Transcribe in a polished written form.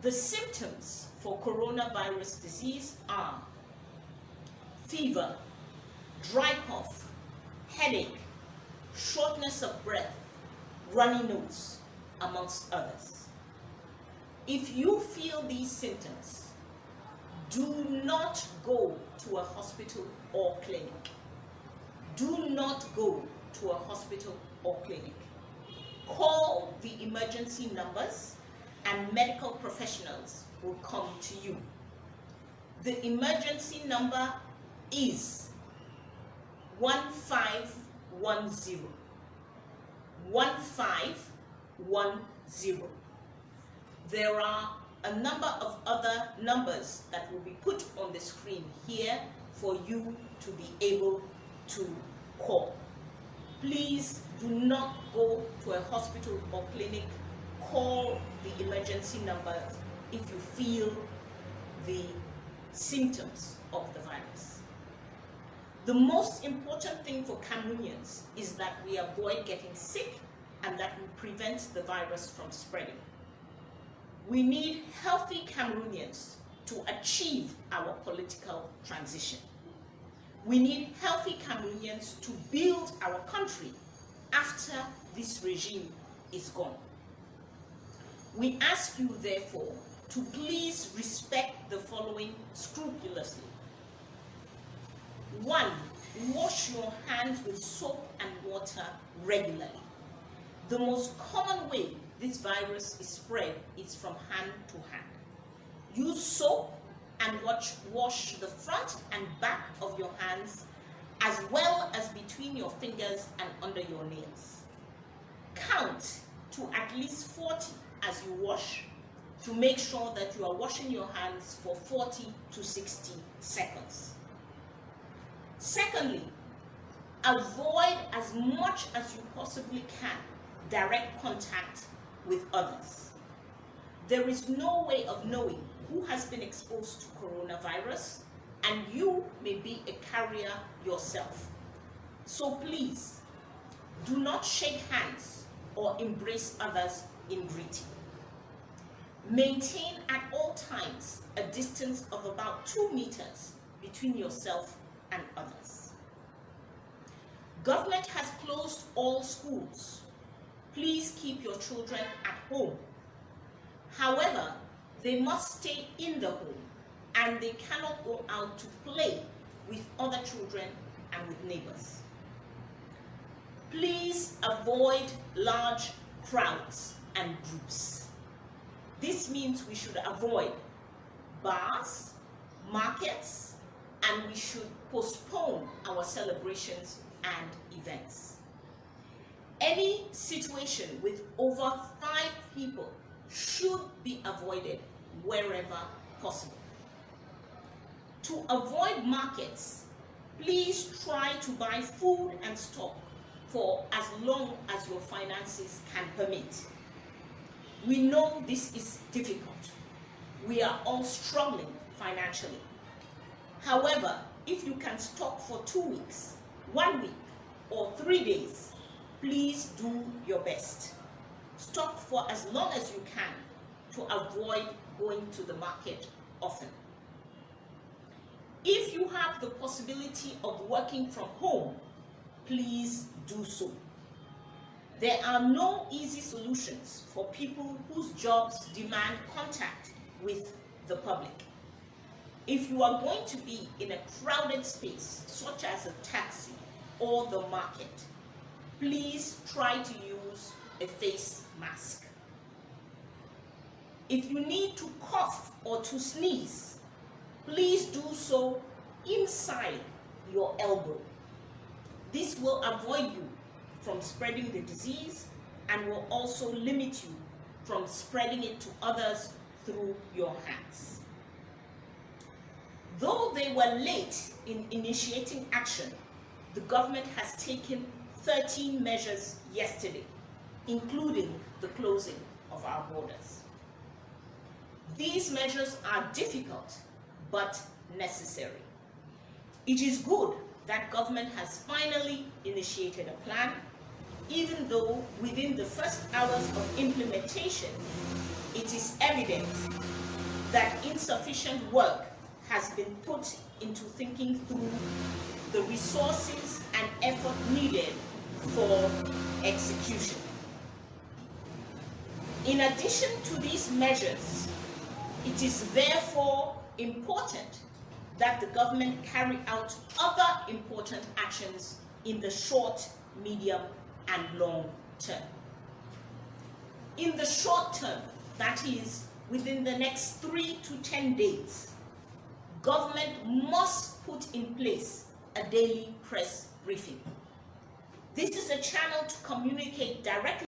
The symptoms for coronavirus disease are fever, dry cough, headache, shortness of breath, runny nose, amongst others. If you feel these symptoms, do not go to a hospital or clinic. Do not go to a hospital or clinic. Call the emergency numbers and medical professionals will come to you. The emergency number is 1510. 1510. There are a number of other numbers that will be put on the screen here for you to be able to call. Please do not go to a hospital or clinic. Call the emergency numbers if you feel the symptoms of the virus. The most important thing for Cameroonians is that we avoid getting sick and that we prevent the virus from spreading. We need healthy Cameroonians to achieve our political transition. We need healthy Cameroonians to build our country after this regime is gone. We ask you, therefore, to please respect the following scrupulously. 1. Wash your hands with soap and water regularly. The most common way this virus is spread is from hand to hand. Use soap and wash the front and back of your hands, as well as between your fingers and under your nails. Count to at least 40 as you wash to make sure that you are washing your hands for 40 to 60 seconds. Secondly, avoid as much as you possibly can direct contact with others. There is no way of knowing who has been exposed to coronavirus, and you may be a carrier yourself. So please, do not shake hands or embrace others in greeting. Maintain at all times a distance of about 2 meters between yourself and others. Government has closed all schools. Please keep your children at home. However, they must stay in the home and they cannot go out to play with other children and with neighbors. Please avoid large crowds and groups. This means we should avoid bars, markets, and we should postpone our celebrations and events. Any situation with over 5 people should be avoided wherever possible. To avoid markets, please try to buy food and stock for as long as your finances can permit. We know this is difficult. We are all struggling financially. However, if you can stock for 2 weeks, 1 week, or 3 days, please do your best. Stock for as long as you can to avoid going to the market often. If you have the possibility of working from home, please do so. There are no easy solutions for people whose jobs demand contact with the public. If you are going to be in a crowded space, such as a taxi or the market, please try to use a face mask. If you need to cough or to sneeze, please do so inside your elbow. This will avoid you from spreading the disease and will also limit you from spreading it to others through your hands. Though they were late in initiating action, the government has taken 13 measures yesterday, including the closing of our borders. These measures are difficult, but necessary. It is good that government has finally initiated a plan, even though within the first hours of implementation, it is evident that insufficient work has been put into thinking through the resources and effort needed for execution. In addition to these measures, it is therefore important that the government carry out other important actions in the short, medium, and long term. In the short term, that is, within the next 3 to 10 days, government must put in place a daily press briefing. This is a channel to communicate directly